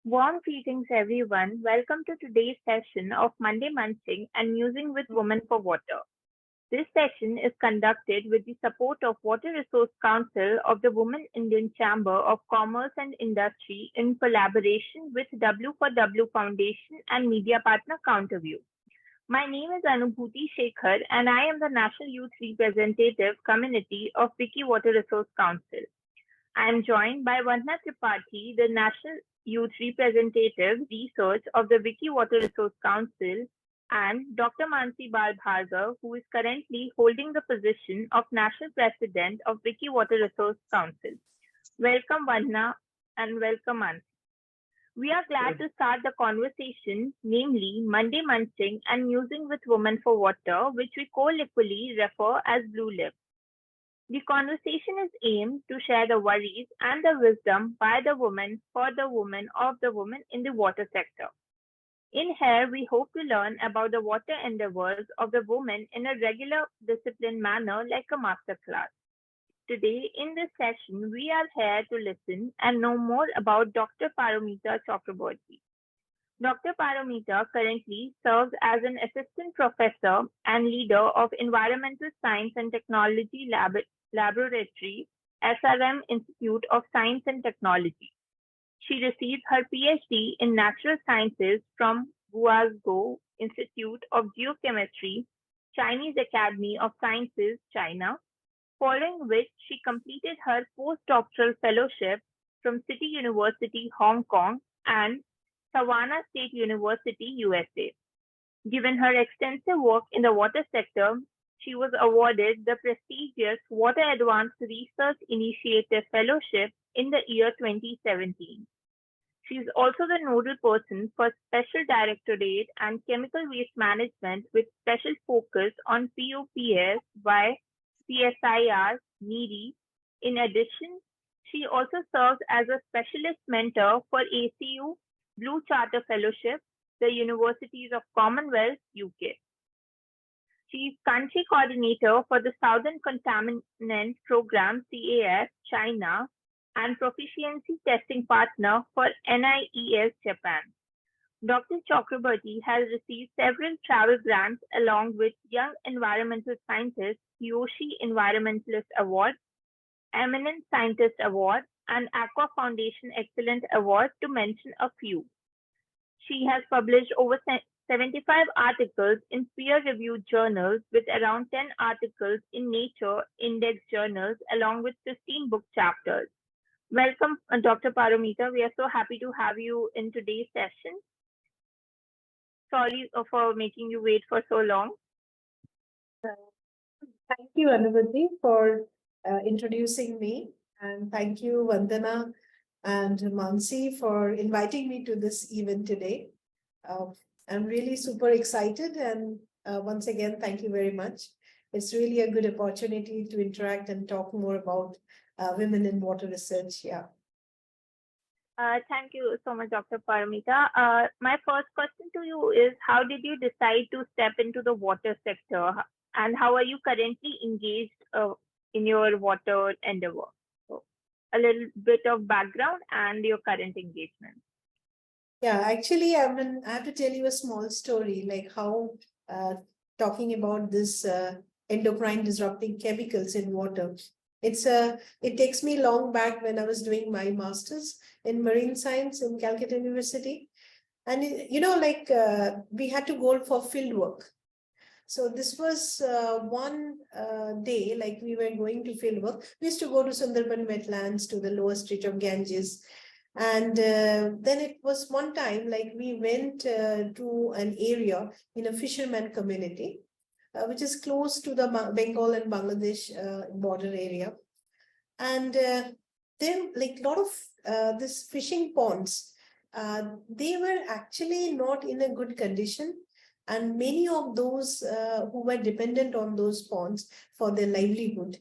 Warm greetings, everyone. Welcome to today's session of Monday Munching and Musing with Women for Water. This session is conducted with the support of Water Resource Council of the Women Indian Chamber of Commerce and Industry in collaboration with W for W Foundation and media partner Counterview. My name is Anubhuti Shekhar and I am the National Youth Representative Community of Wiki Water Resource Council. I am joined by Vandana Tripathi, the National Youth Representative Research of the Wiki Water Resource Council, and Dr. Mansi Bhargav, who is currently holding the position of National President of Wiki Water Resource Council. Welcome, Vandana, and welcome, Mansi. We are glad to start the conversation, namely Monday Munching and Musing with Women for Water, which we colloquially refer as Blue Lip. The conversation is aimed to share the worries and the wisdom by the woman, for the woman, of the woman in the water sector. In here, we hope to learn about the water endeavors of the woman in a regular, disciplined manner like a masterclass. Today, in this session, we are here to listen and know more about Dr. Paromita Chakraborty. Dr. Paromita currently serves as an assistant professor and leader of Environmental Science and Technology Laboratory, SRM Institute of Science and Technology. She received her PhD in Natural Sciences from Guangzhou Institute of Geochemistry, Chinese Academy of Sciences, China, following which she completed her postdoctoral fellowship from City University, Hong Kong, and Savannah State University, USA. Given her extensive work in the water sector, she was awarded the prestigious Water Advanced Research Initiative Fellowship in the year 2017. She is also the nodal person for Special Directorate and Chemical Waste Management with special focus on POPS by CSIR, NEERI. In addition, she also serves as a specialist mentor for ACU Blue Charter Fellowship, the Universities of Commonwealth, UK. She is country coordinator for the Southern Contaminant Program, CAF, China, and proficiency testing partner for NIES, Japan. Dr. Chakraborty has received several travel grants along with Young Environmental Scientist Yoshi Environmentalist Award, Eminent Scientist Award, and Aqua Foundation Excellent Award, to mention a few. She has published over 75 articles in peer-reviewed journals with around 10 articles in Nature Index journals along with 15 book chapters. Welcome, Dr. Paromita. We are so happy to have you in today's session. Sorry for making you wait for so long. Thank you, Anubhuti, for introducing me. And thank you, Vandana and Mansi, for inviting me to this event today. I'm really super excited. And once again, thank you very much. It's really a good opportunity to interact and talk more about women in water research. Yeah. Thank you so much, Dr. Paromita. My first question to you is, how did you decide to step into the water sector, and how are you currently engaged in your water endeavor? So, a little bit of background and your current engagement. Yeah, actually, I have to tell you a small story, like how talking about this endocrine disrupting chemicals in water. It takes me long back when I was doing my master's in marine science in Calcutta University. And, we had to go for field work. So this was one day, like we were going to field work. We used to go to Sundarban wetlands, to the lower stretch of Ganges. And then it was one time, like we went to an area in a fisherman community, which is close to the Bengal and Bangladesh border area. And then, like, a lot of this fishing ponds, they were actually not in a good condition. And many of those who were dependent on those ponds for their livelihood,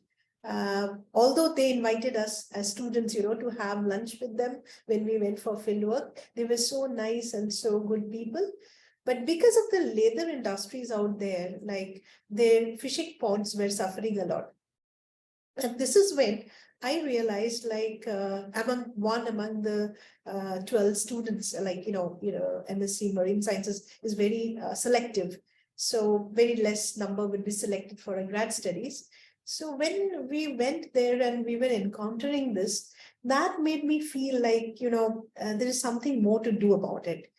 although they invited us as students, to have lunch with them when we went for field work, they were so nice and so good people. But because of the leather industries out there, like their fishing ponds were suffering a lot. And this is when I realized among the 12 students, MSc Marine Sciences is very selective. So very less number would be selected for a grad studies. So when we went there and we were encountering this, that made me feel like, there is something more to do about it.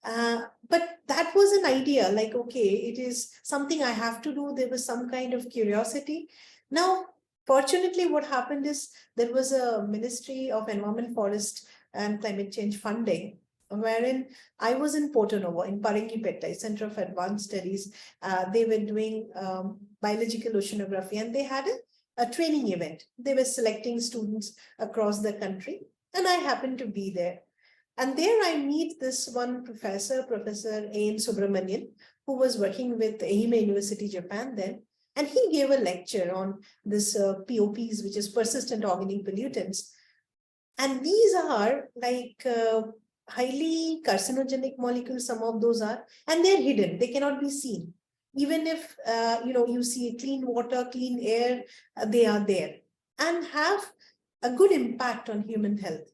But that was an idea, like, okay, it is something I have to do. There was some kind of curiosity. Now, fortunately, what happened is there was a Ministry of Environment, Forest and Climate Change funding, wherein I was in Porto Novo, in Paringipetta, Center of Advanced Studies. They were doing biological oceanography, and they had a training event. They were selecting students across the country, and I happened to be there. And there I meet this one professor, Professor A.N. Subramanian, who was working with Ehime University, Japan then. And he gave a lecture on this POPs, which is persistent organic pollutants. And these are like highly carcinogenic molecules, some of those are, and they're hidden, they cannot be seen. Even if, you see clean water, clean air, they are there and have a good impact on human health.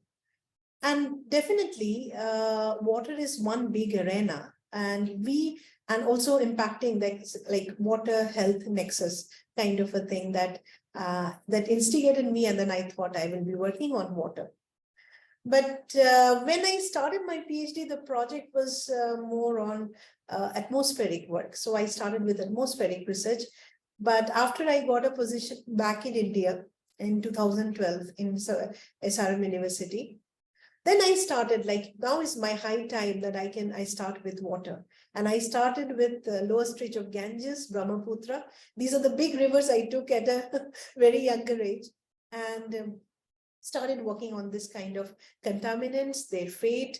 And definitely, water is one big arena, and also impacting like water health nexus kind of a thing that instigated me, and then I thought I will be working on water. But when I started my PhD, the project was more on atmospheric work. So I started with atmospheric research. But after I got a position back in India in 2012 in SRM University, then I started, like, now is my high time that I start with water. And I started with the lower stretch of Ganges, Brahmaputra. These are the big rivers I took at a very younger age, and started working on this kind of contaminants, their fate,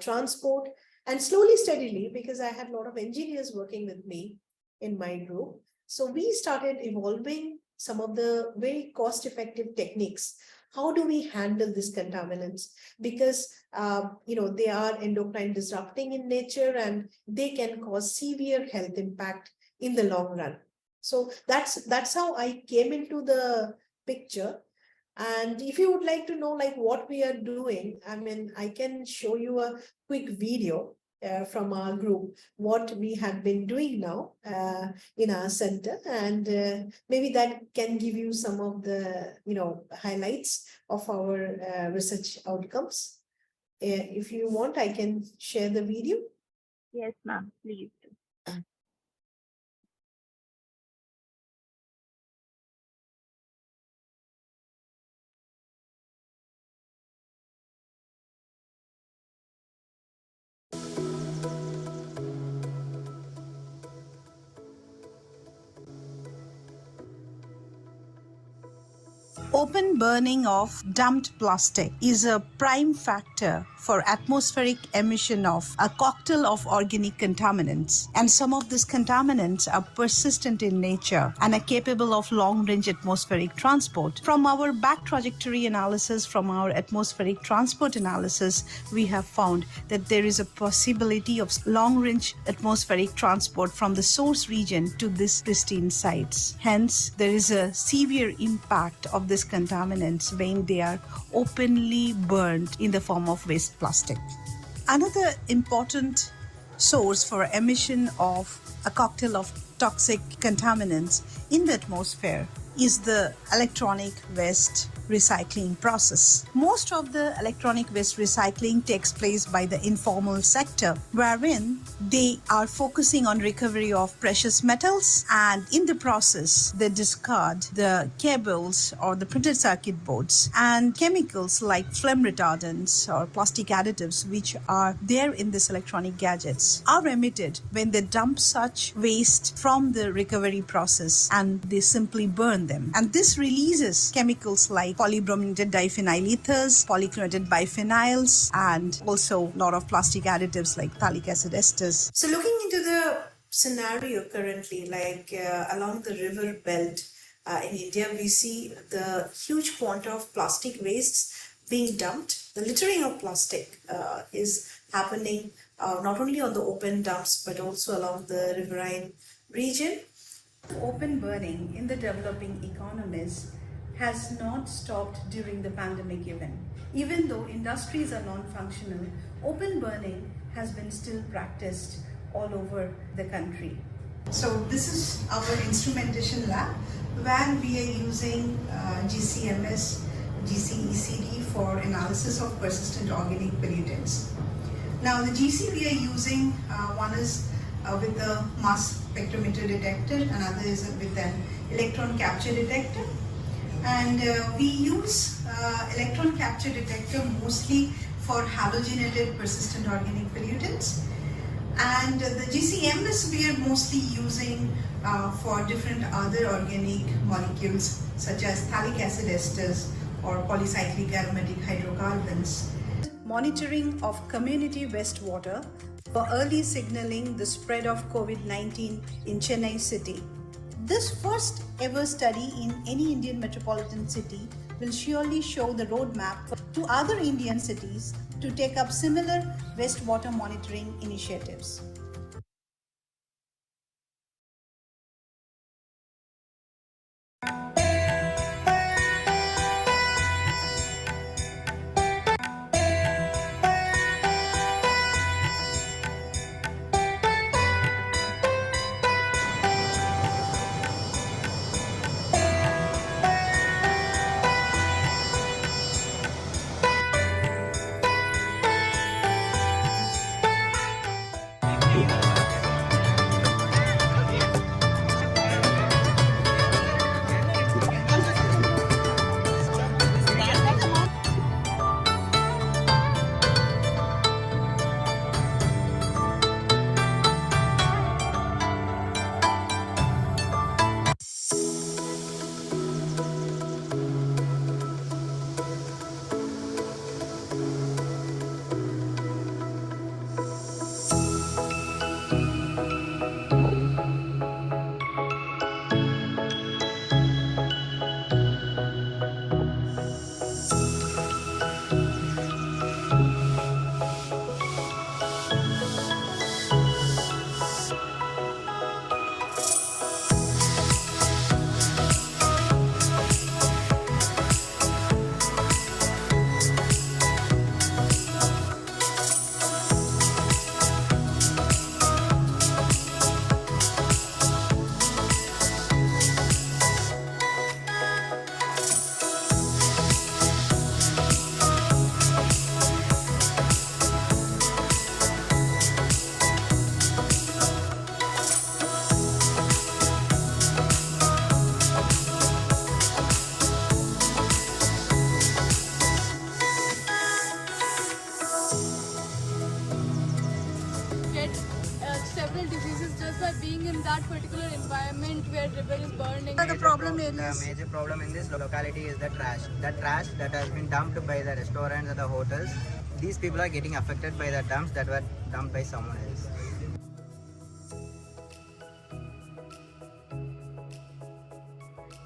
transport, and slowly, steadily, because I had a lot of engineers working with me in my group. So we started evolving some of the very cost-effective techniques. How do we handle these contaminants? Because, they are endocrine disrupting in nature, and they can cause severe health impact in the long run. So that's how I came into the picture. And if you would like to know like what we are doing, I mean, I can show you a quick video from our group, what we have been doing now in our center, and maybe that can give you some of the highlights of our research outcomes. If you want, I can share the video. Yes, ma'am, please do. Open burning of dumped plastic is a prime factor for atmospheric emission of a cocktail of organic contaminants. And some of these contaminants are persistent in nature and are capable of long-range atmospheric transport. From our back trajectory analysis, from our atmospheric transport analysis, we have found that there is a possibility of long-range atmospheric transport from the source region to these pristine sites. Hence, there is a severe impact of these contaminants when they are openly burned in the form of waste plastic. Another important source for emission of a cocktail of toxic contaminants in the atmosphere is the electronic waste recycling process. Most of the electronic waste recycling takes place by the informal sector, wherein they are focusing on recovery of precious metals, and in the process they discard the cables or the printed circuit boards and chemicals like flame retardants or plastic additives which are there in these electronic gadgets are emitted when they dump such waste from the recovery process, and they simply burn them. And this releases chemicals like polybrominated diphenyl ethers, polychlorinated biphenyls, and also a lot of plastic additives like phthalic acid esters. So looking into the scenario currently, like along the river belt in India, we see the huge quantity of plastic wastes being dumped. The littering of plastic is happening not only on the open dumps, but also along the riverine region. Open burning in the developing economies has not stopped during the pandemic even. Even though industries are non-functional, open burning has been still practiced all over the country. So this is our instrumentation lab where we are using GCMS, GCECD for analysis of persistent organic pollutants. Now the GC we are using, one is with the mass spectrometer detector, another is with an electron capture detector. And we use electron capture detector mostly for halogenated persistent organic pollutants. And the GCMS we are mostly using for different other organic molecules such as phthalic acid esters or polycyclic aromatic hydrocarbons. Monitoring of community wastewater for early signaling the spread of COVID-19 in Chennai city. This first ever study in any Indian metropolitan city will surely show the roadmap to other Indian cities to take up similar wastewater monitoring initiatives. Several diseases just by being in that particular environment where river is burning. The major problem in this locality is the trash. The trash that has been dumped by the restaurants and the hotels. These people are getting affected by the dumps that were dumped by someone else.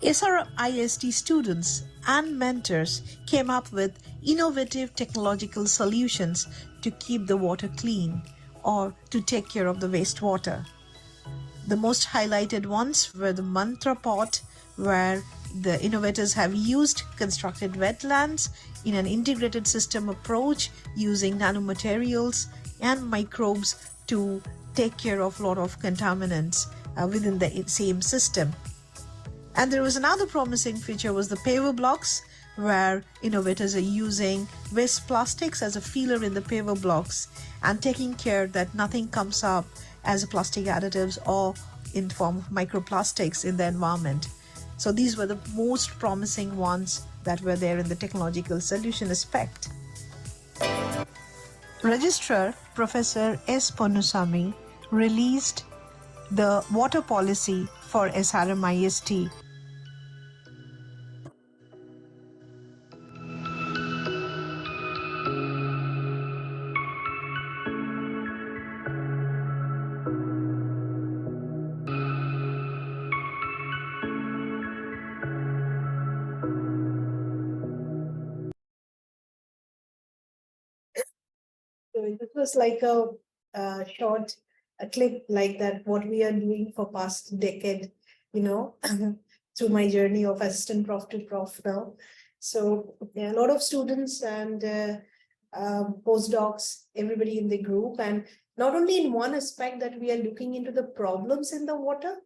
SRIST students and mentors came up with innovative technological solutions to keep the water clean or to take care of the wastewater. The most highlighted ones were the mantra pot, where the innovators have used constructed wetlands in an integrated system approach using nanomaterials and microbes to take care of a lot of contaminants within the same system. And there was another promising feature was the paver blocks, where innovators are using waste plastics as a feeler in the paver blocks and taking care that nothing comes up as plastic additives or in form of microplastics in the environment. So these were the most promising ones that were there in the technological solution aspect. Registrar Professor S. Ponusami released the water policy for SRMIST. So this was like a short a clip like that, what we are doing for past decade, you know. through my journey of assistant prof to prof now. So yeah, a lot of students and postdocs, everybody in the group, and not only in one aspect that we are looking into the problems in the water,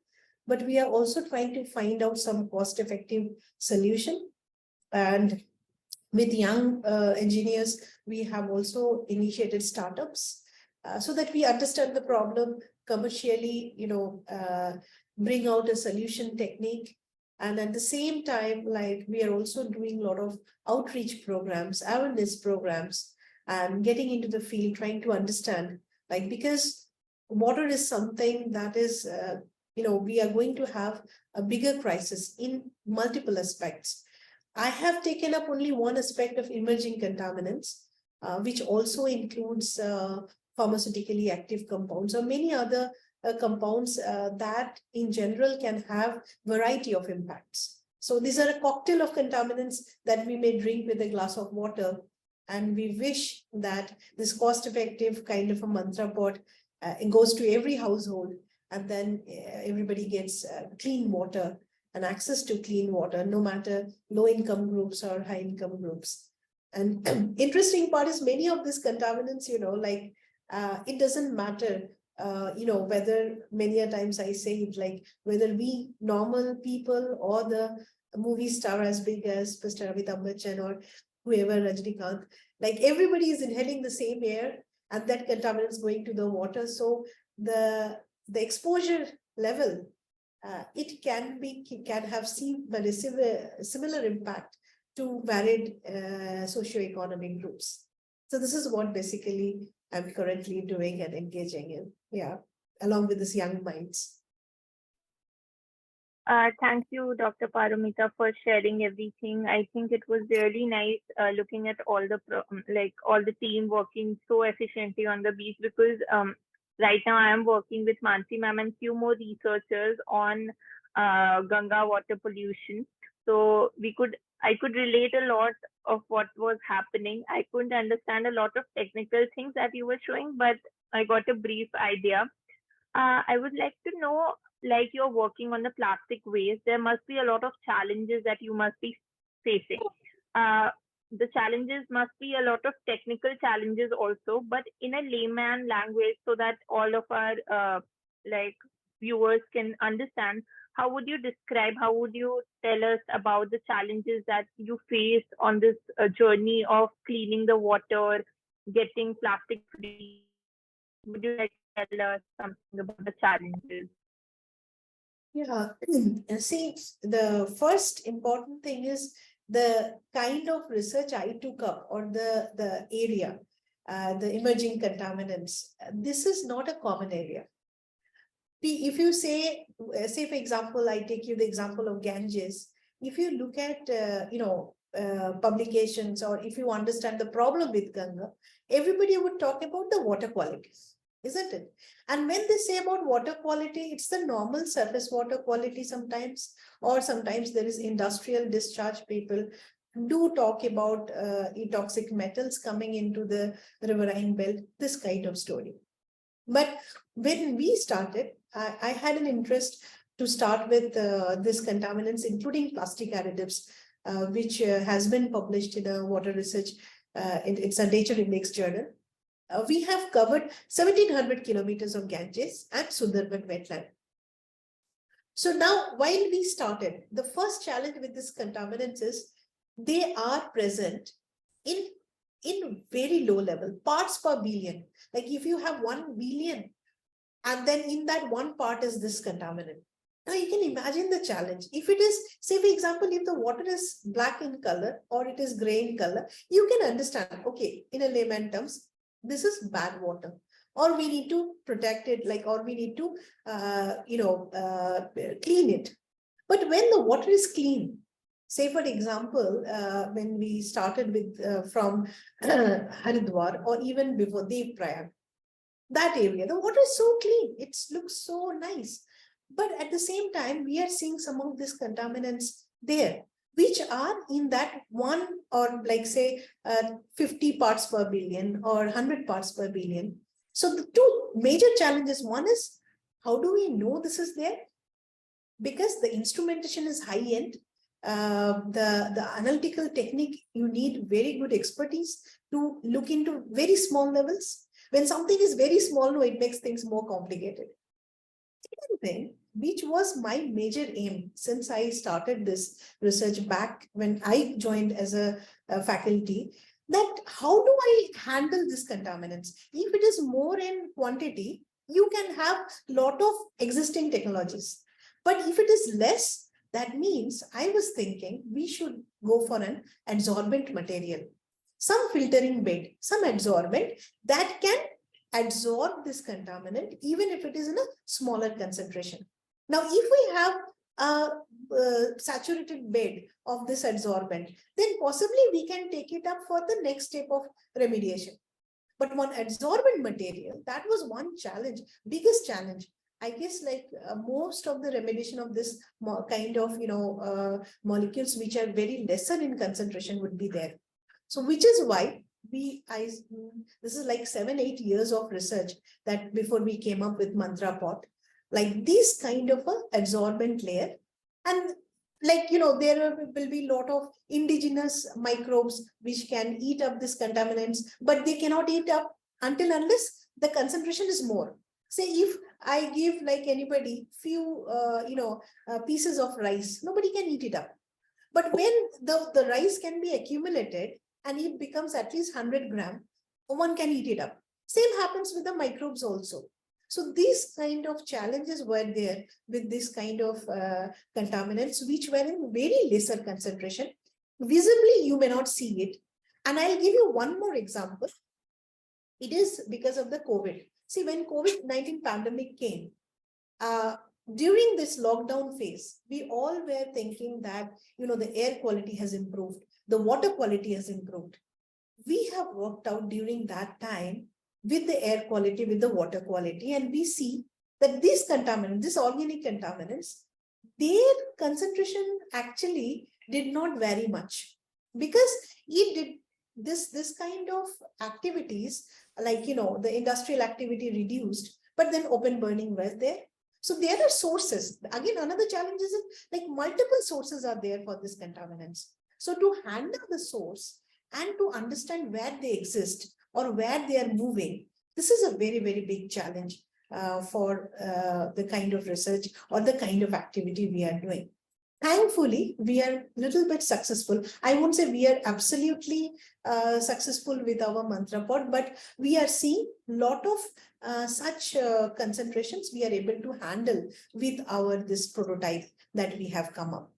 but we are also trying to find out some cost-effective solution. And with young engineers, we have also initiated startups so that we understand the problem commercially, bring out a solution technique. And at the same time, like we are also doing a lot of outreach programs, awareness programs, and getting into the field, trying to understand, like, because water is something that is, we are going to have a bigger crisis in multiple aspects. I have taken up only one aspect of emerging contaminants, which also includes pharmaceutically active compounds or many other compounds that in general can have variety of impacts. So these are a cocktail of contaminants that we may drink with a glass of water. And we wish that this cost-effective kind of a mantra pot goes to every household, and then everybody gets clean water and access to clean water, no matter low-income groups or high-income groups. And interesting part is many of these contaminants, it doesn't matter, whether many a times I say it, like whether we normal people or the movie star as big as Mr. Amitabh Bachchan or whoever, Rajnikant, like everybody is inhaling the same air, and that contaminant is going to the water. So the exposure level, it can have similar impact to varied socioeconomic groups. So this is what basically I'm currently doing and engaging in, along with these young minds. Thank you, Dr. Paromita, for sharing everything. I think it was really nice looking at all the team working so efficiently on the beach, because right now I am working with Mansi ma'am and few more researchers on Ganga water pollution. So I could relate a lot of what was happening. I couldn't understand a lot of technical things that you were showing, but I got a brief idea. I would like to know, like you're working on the plastic waste, there must be a lot of challenges that you must be facing. The challenges must be a lot of technical challenges also, but in a layman language, so that all of our viewers can understand. How would you describe, how would you tell us about the challenges that you faced on this journey of cleaning the water, getting plastic free? Would you like to tell us something about the challenges? Yeah, see, the first important thing is the kind of research I took up, or the area, the emerging contaminants. This is not a common area. If you say for example, I take you the example of Ganges. If you look at, publications, or if you understand the problem with Ganga, everybody would talk about the water quality, isn't it? And when they say about water quality, it's the normal surface water quality sometimes, or sometimes there is industrial discharge. People do talk about toxic metals coming into the riverine belt, this kind of story. But when we started, I had an interest to start with these contaminants, including plastic additives, which has been published in a water research. It's a Nature Index journal. We have covered 1,700 kilometers of Ganges and Sundarban wetland. So now, while we started, the first challenge with these contaminants is they are present in very low level, parts per billion. Like if you have 1 billion, and then in that one part is this contaminant. Now you can imagine the challenge. If it is, say for example, if the water is black in color or it is gray in color, you can understand, okay, in a layman terms, this is bad water, or we need to protect it, or we need to, clean it. But when the water is clean, say for example, when we started with from Haridwar, or even before Dev Prayag, that area, the water is so clean, it looks so nice. But at the same time, we are seeing some of these contaminants there, which are in that one, or say 50 parts per billion or 100 parts per billion. So the two major challenges, one is, how do we know this is there? because the instrumentation is high end. The analytical technique, you need very good expertise to look into very small levels. When something is very small, no, it makes things more complicated. Second thing, which was my major aim since I started this research back when I joined as a faculty, that how do I handle these contaminants? If it is more in quantity, you can have a lot of existing technologies. But if it is less, that means I was thinking we should go for an adsorbent material, some filtering bed, some adsorbent that can absorb this contaminant, even if it is in a smaller concentration. Now, if we have a saturated bed of this adsorbent, then possibly we can take it up for the next step of remediation. But one adsorbent material, that was one challenge, biggest challenge. I guess like most of the remediation of this kind of, molecules which are very lesser in concentration would be there. So which is why this is like 7-8 years of research that before we came up with mantra pot, like this kind of a adsorbent layer. And like, there will be a lot of indigenous microbes which can eat up these contaminants, but they cannot eat up unless the concentration is more. Say if I give like anybody few, pieces of rice, nobody can eat it up. But when the rice can be accumulated and it becomes at least 100 grams, one can eat it up. Same happens with the microbes also. So these kind of challenges were there with this kind of contaminants, which were in very lesser concentration. Visibly, you may not see it. And I'll give you one more example. It is because of the COVID. See, when COVID-19 pandemic came, during this lockdown phase, we all were thinking that, the air quality has improved, the water quality has improved. We have worked out during that time with the air quality, with the water quality, and we see that these contaminants, these organic contaminants, their concentration actually did not vary much, because it did this kind of activities, like, the industrial activity reduced, but then open burning was there. So there are sources. Again, another challenge is like multiple sources are there for these contaminants. So to handle the source and to understand where they exist or where they are moving, this is a very, very big challenge for the kind of research or the kind of activity we are doing. Thankfully, we are a little bit successful. I won't say we are absolutely successful with our mantra pot, but we are seeing a lot of such concentrations we are able to handle with this prototype that we have come up.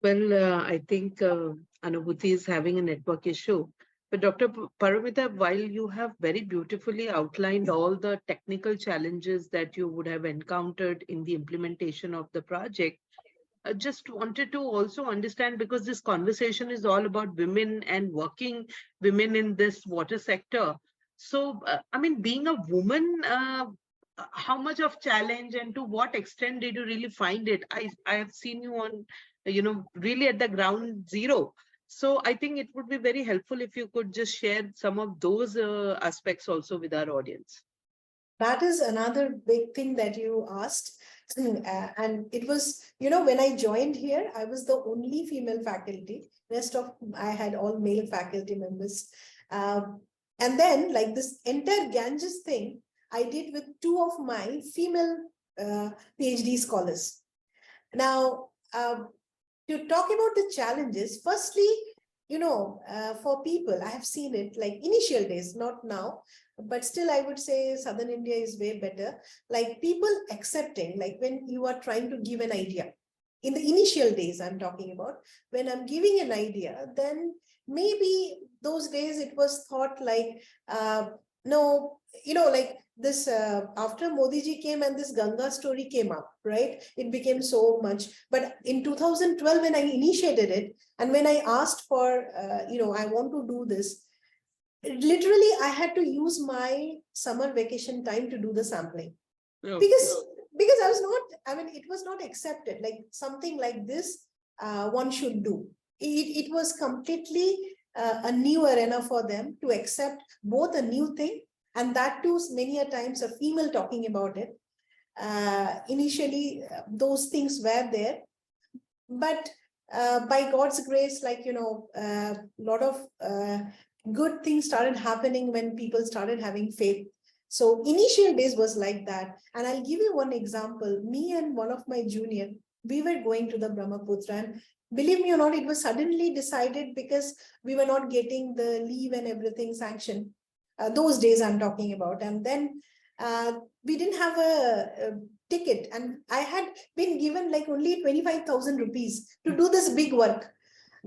Well, I think Anubhuti is having a network issue. But Dr. Paromita, while you have very beautifully outlined all the technical challenges that you would have encountered in the implementation of the project, I just wanted to also understand, because this conversation is all about women and working women in this water sector. So, being a woman, how much of challenge and to what extent did you really find it? I have seen you on, really at the ground zero. So I think it would be very helpful if you could just share some of those aspects also with our audience. That is another big thing that you asked. And it was, when I joined here, I was the only female faculty. Rest of, I had all male faculty members. And then like this entire Ganges thing, I did with 2 of my female PhD scholars. Now, to talk about the challenges, firstly, for people, I have seen it like initial days, not now, but still I would say Southern India is way better. Like people accepting, like when you are trying to give an idea, in the initial days I'm talking about, when I'm giving an idea, then maybe those days it was thought like, no, like this, after Modi ji came and this Ganga story came up, right? It became so much. But in 2012, when I initiated it, and when I asked for, I want to do this, literally I had to use my summer vacation time to do the sampling. Okay. Because I was not, it was not accepted, like something like this, one should do. It was completely a new arena for them to accept both a new thing, and that too many a times a female talking about it. Initially, those things were there, but by God's grace, like, a lot of good things started happening when people started having faith. So initial days was like that. And I'll give you one example. Me and one of my junior, we were going to the Brahmaputra, and believe me or not, it was suddenly decided because we were not getting the leave and everything sanctioned. Those days I'm talking about. And then we didn't have a ticket, and I had been given like only 25,000 rupees to do this big work.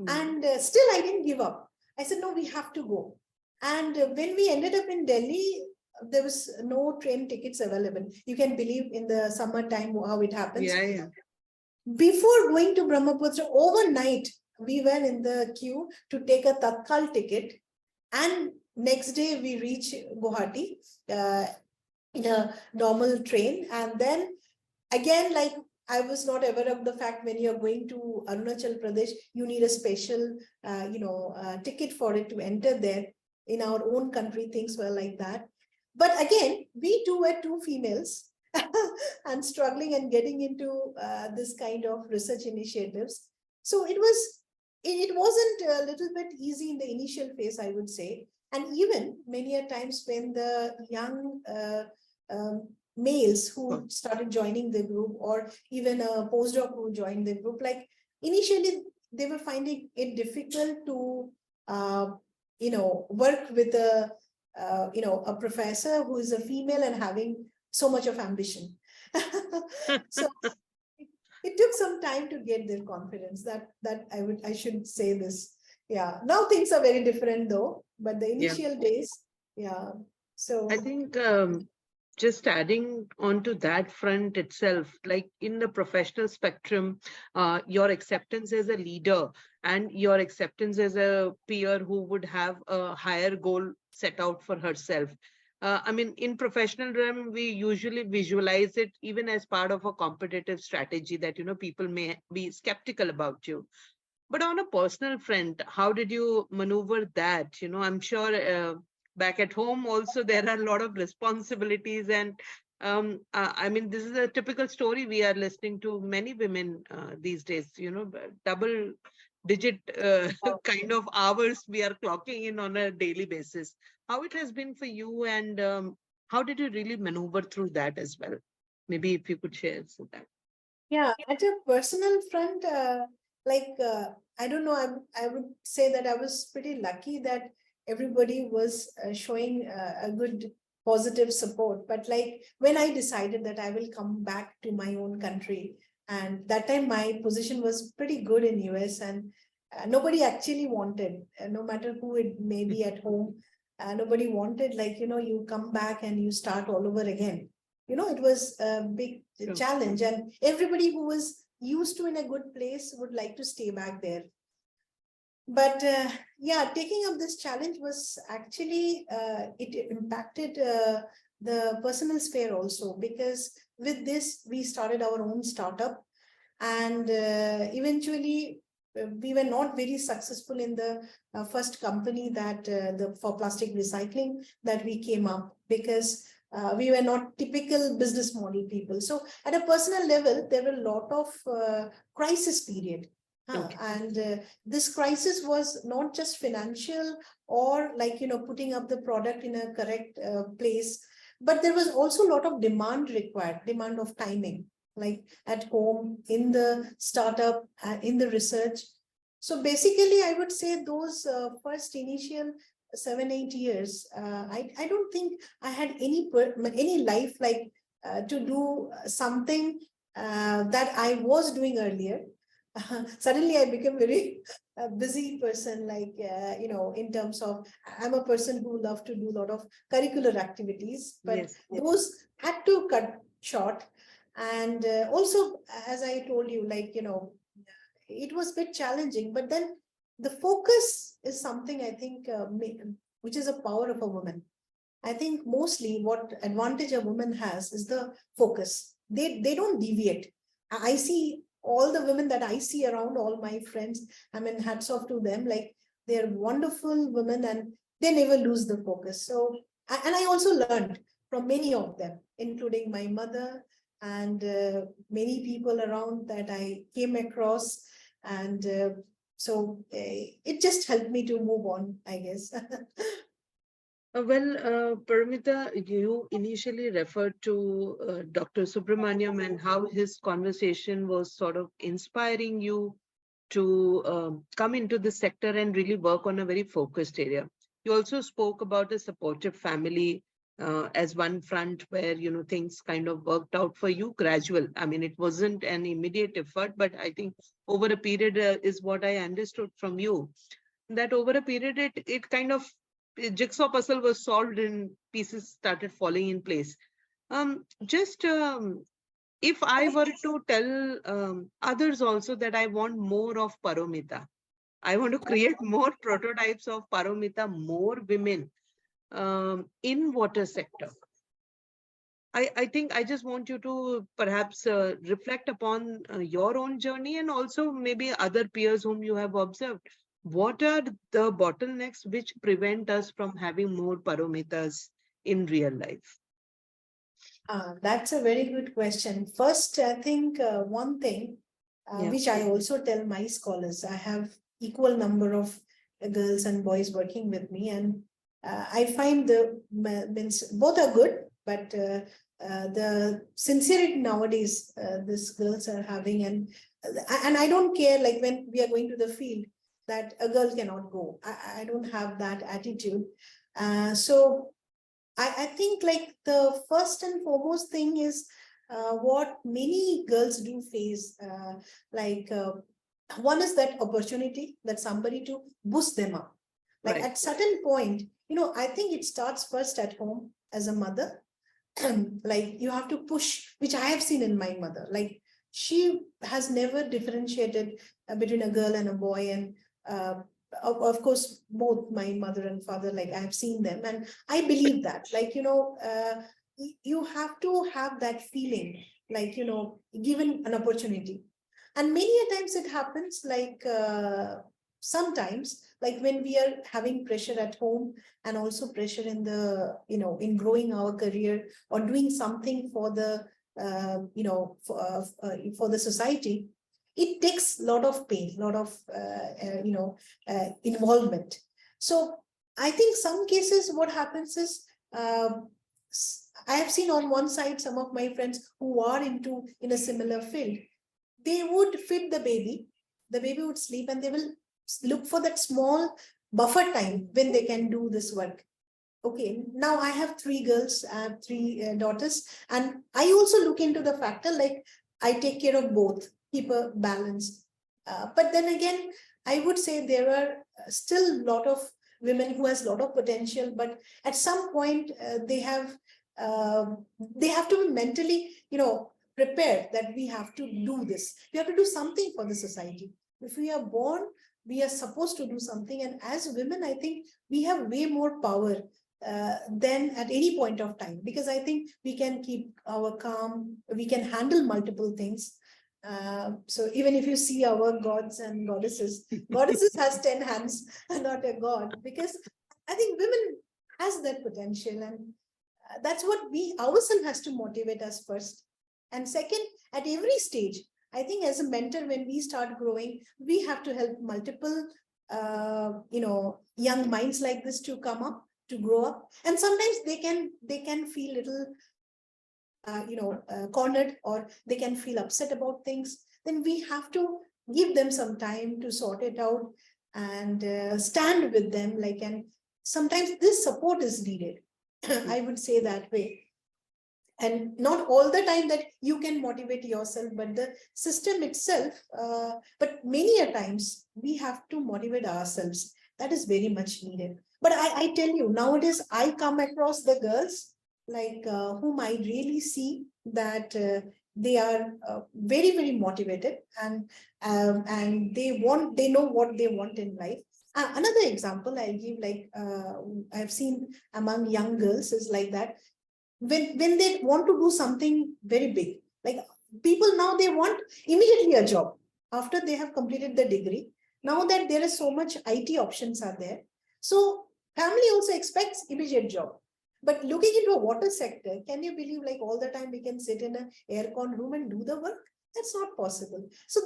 And still I didn't give up. I said, no, we have to go. And when we ended up in Delhi, there was no train tickets available. You can believe in the summertime how it happens. Yeah. Before going to Brahmaputra, overnight, we were in the queue to take a Tatkal ticket. And next day we reach Guwahati in a normal train. And then again, like, I was not aware of the fact when you're going to Arunachal Pradesh, you need a special, ticket for it to enter there. In our own country, things were like that. But again, we too were two females and struggling and getting into this kind of research initiatives. So it wasn't a little bit easy in the initial phase, I would say. And even many a times when the young males who started joining the group, or even a postdoc who joined the group, like, initially they were finding it difficult to work with a professor who is a female and having so much of ambition. So it took some time to get their confidence. That I should say this. Yeah, now things are very different though, but the initial days, yeah. So I think just adding on to that front itself, like in the professional spectrum, your acceptance as a leader and your acceptance as a peer who would have a higher goal set out for herself. I mean, in professional realm, we usually visualize it even as part of a competitive strategy that, people may be skeptical about you. But on a personal front, how did you maneuver that? I'm sure back at home also there are a lot of responsibilities, and I mean, this is a typical story we are listening to many women these days, double digit kind of hours we are clocking in on a daily basis. How it has been for you, and how did you really maneuver through that as well? Maybe if you could share that. yeah, at a personal front, I don't know, I would say that I was pretty lucky that everybody was showing a good positive support. But like, when I decided that I will come back to my own country, and that time my position was pretty good in US, and nobody actually wanted, no matter who it may be at home, nobody wanted, like, you come back and you start all over again. It was a big challenge, and everybody who was used to in a good place would like to stay back there. But yeah, taking up this challenge was actually, it impacted the personal sphere also, because with this, we started our own startup, and eventually we were not very successful in the first company that for plastic recycling that we came up, because we were not typical business model people. So at a personal level, there were a lot of crisis period. Okay. And this crisis was not just financial or putting up the product in a correct place, but there was also a lot of demand required, demand of timing, like at home, in the startup, in the research. So basically, I would say those first initial 7-8 years, I don't think I had any life like to do something that I was doing earlier. Suddenly I became very busy person, like, in terms of, I'm a person who love to do a lot of curricular activities, but Yes. those had to cut short. And also, as I told you, it was a bit challenging, but then the focus is something I think which is a power of a woman. I think mostly what advantage a woman has is the focus. They don't deviate. I see all the women that I see around, all my friends, I mean, hats off to them. Like, they're wonderful women and they never lose the focus. So, and I also learned from many of them, including my mother and many people around that I came across, and it just helped me to move on, I guess. Paramita, you initially referred to Dr. Subramaniam and how his conversation was sort of inspiring you to come into the sector and really work on a very focused area. You also spoke about a supportive family as one front where, things kind of worked out for you gradual. I mean, it wasn't an immediate effort, but I think over a period is what I understood from you. That over a period, it kind of jigsaw puzzle was solved and pieces started falling in place. Just if I were to tell others also that I want more of Paromita, I want to create more prototypes of Paromita, more women in water sector. I think I just want you to perhaps reflect upon your own journey and also maybe other peers whom you have observed. What are the bottlenecks which prevent us from having more Paromitas in real life? That's a very good question. First, I think one thing which I also tell my scholars, I have equal number of girls and boys working with me, and I find both are good, but the sincerity nowadays these girls are having, and I don't care, like when we are going to the field, that a girl cannot go. I don't have that attitude. So I think like the first and foremost thing is what many girls do face, one is that opportunity, that somebody to boost them up. Like Right. at certain point, I think it starts first at home as a mother. Like you have to push, which I have seen in my mother. Like she has never differentiated between a girl and a boy, and of course both my mother and father, like I have seen them, and I believe that, like you have to have that feeling, like given an opportunity. And many a times it happens, like sometimes, like when we are having pressure at home and also pressure in the in growing our career or doing something for the for the society, it takes a lot of pain, a lot of involvement. So I think some cases what happens is I have seen on one side some of my friends who are in a similar field. They would feed the baby would sleep, and they will look for that small buffer time when they can do this work. Okay, now I have 3 girls, I have 3 daughters, and I also look into the factor, like I take care of both, keep a balance. But then again, I would say there are still a lot of women who has a lot of potential, but at some point they have to be mentally, prepared that we have to do this. We have to do something for the society. If we are born, we are supposed to do something. And as women, I think we have way more power than at any point of time, because I think we can keep our calm, we can handle multiple things. So even if you see our gods and goddesses has 10 hands and not a god, because I think women has that potential, and that's what we ourselves has to motivate us first. And second, at every stage, I think as a mentor, when we start growing, we have to help multiple young minds like this to come up, to grow up. And sometimes they can feel little cornered, or they can feel upset about things. Then we have to give them some time to sort it out and stand with them, like, and sometimes this support is needed. I would say that way. And not all the time that you can motivate yourself, but the system itself, but many a times we have to motivate ourselves. That is very much needed. But I tell you, nowadays I come across the girls, like whom I really see that they are very, very motivated, and they know what they want in life. Another example I give, like I've seen among young girls is like that, when they want to do something very big, like people now, they want immediately a job after they have completed the degree. Now that there is so much IT options are there, so family also expects immediate job. But looking into a water sector, can you believe like all the time we can sit in an aircon room and do the work? That's not possible. So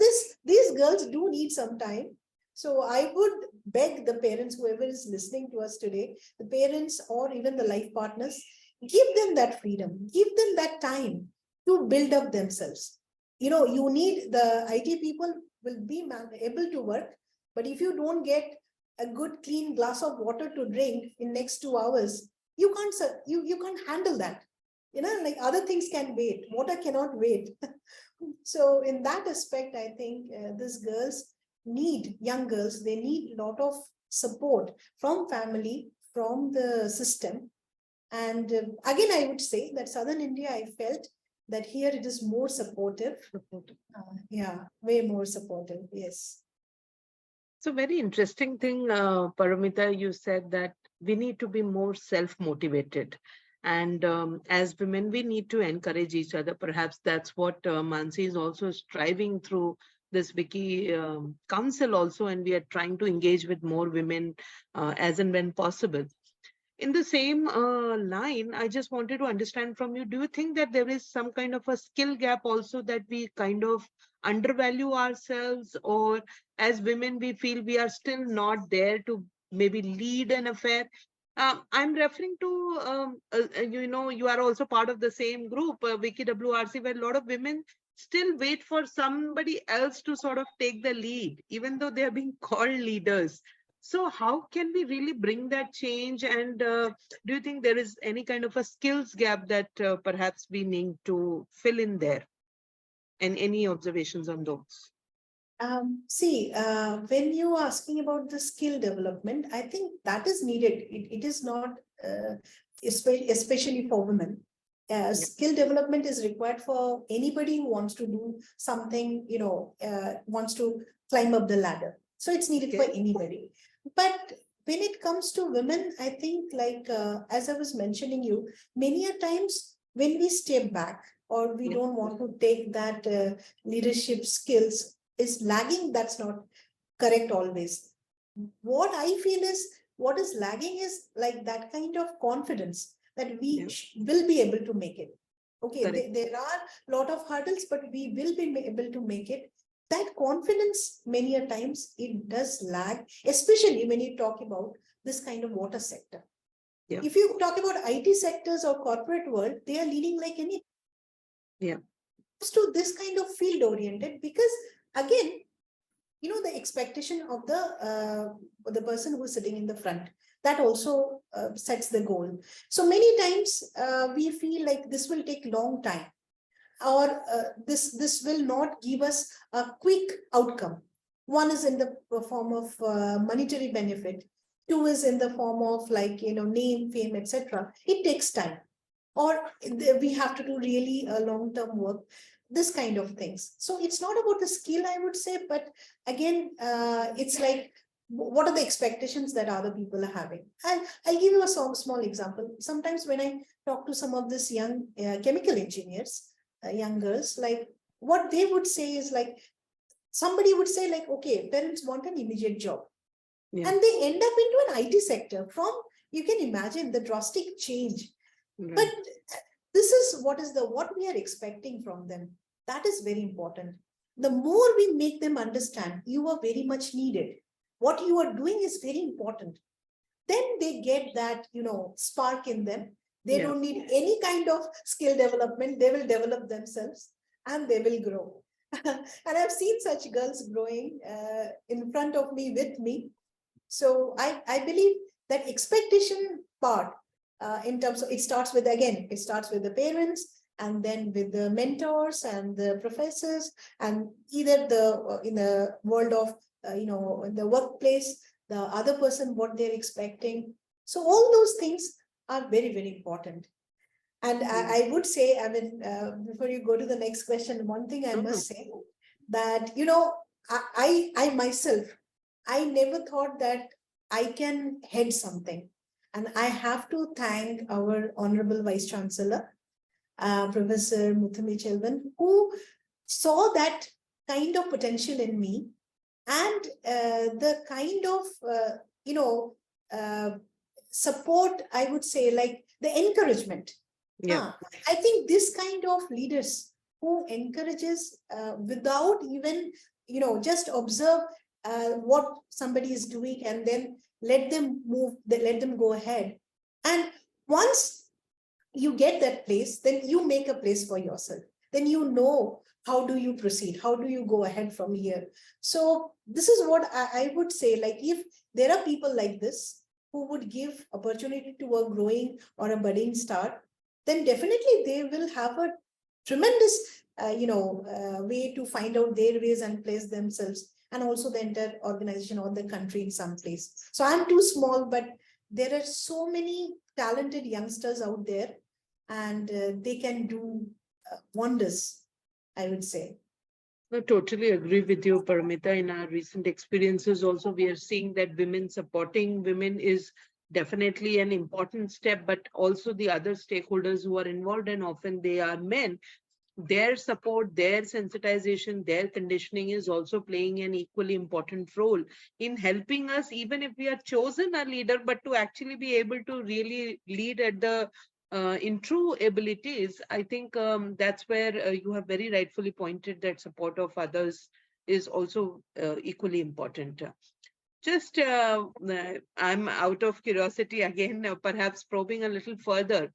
these girls do need some time. So I would beg the parents, whoever is listening to us today, the parents or even the life partners, give them that freedom, give them that time to build up themselves. You need the IT people will be able to work, but if you don't get a good clean glass of water to drink in next 2 hours, you can't handle that. Like other things can wait, water cannot wait. So in that aspect, I think these girls young girls, they need a lot of support from family, from the system. And again, I would say that Southern India, I felt that here it is more supportive. Yeah, way more supportive. Yes. So very interesting thing, Paramita, you said that we need to be more self-motivated. And as women, we need to encourage each other. Perhaps that's what Mansi is also striving through this Wiki Council also. And we are trying to engage with more women as and when possible. In the same line, I just wanted to understand from you, do you think that there is some kind of a skill gap also that we kind of undervalue ourselves, or as women, we feel we are still not there to maybe lead an affair? I'm referring to, you are also part of the same group, Wiki WRC, where a lot of women still wait for somebody else to sort of take the lead, even though they are being called leaders. So how can we really bring that change? And do you think there is any kind of a skills gap that perhaps we need to fill in there? And any observations on those? See, when you are asking about the skill development, I think that is needed. It is not, especially for women. Skill development is required for anybody who wants to do something, wants to climb up the ladder. So it's needed for anybody. But when it comes to women, I think like, as I was mentioning you, many a times when we step back or we don't want to take that leadership skills is lagging, that's not correct always. What I feel is what is lagging is like that kind of confidence that we will be able to make it. Okay, there are a lot of hurdles, but we will be able to make it. That confidence, many a times, it does lag, especially when you talk about this kind of water sector. If you talk about IT sectors or corporate world, they are leading like any. To this kind of field oriented, because again, the expectation of the person who's sitting in the front, that also sets the goal. So many times we feel like this will take long time, or this will not give us a quick outcome. One is in the form of monetary benefit. Two is in the form of like, name, fame, etc. It takes time, or we have to do really long-term work, this kind of things. So it's not about the skill, I would say, but again, it's like, what are the expectations that other people are having? I'll give you a small example. Sometimes when I talk to some of these young chemical engineers, young girls, like what they would say is like, somebody would say like, okay, parents want an immediate job. And they end up into an IT sector. You can imagine the drastic change. But this is what we are expecting from them. That is very important. The more we make them understand you are very much needed, what you are doing is very important, then they get that, spark in them. They don't need any kind of skill development. They will develop themselves and they will grow. And I've seen such girls growing in front of me, with me. So I believe that expectation part, in terms of, it starts with the parents, and then with the mentors and the professors, and either in the world of in the workplace, the other person, what they're expecting. So all those things are very, very important. And I would say, I mean, before you go to the next question, one thing I must say, that I myself, I never thought that I can head something. And I have to thank our Honorable Vice Chancellor, Professor Muthumi Chelvan, who saw that kind of potential in me, and the kind of, support, I would say, like the encouragement. Yeah. I think this kind of leaders who encourages without even, just observe what somebody is doing and then let them move, let them go ahead. And once you get that place, then you make a place for yourself. Then you know how do you proceed, how do you go ahead from here. So this is what I would say, like if there are people like this who would give opportunity to a growing or a budding star, then definitely they will have a tremendous way to find out their ways and place themselves, and also the entire organization or the country in some place. So I'm too small, but there are so many talented youngsters out there, and they can do wonders, I would say. I totally agree with you, Paramita. In our recent experiences also, we are seeing that women supporting women is definitely an important step, but also the other stakeholders who are involved, and often they are men, their support, their sensitization, their conditioning is also playing an equally important role in helping us, even if we are chosen a leader, but to actually be able to really lead at the in true abilities. I think that's where you have very rightfully pointed that support of others is also equally important. Just I'm out of curiosity again, perhaps probing a little further,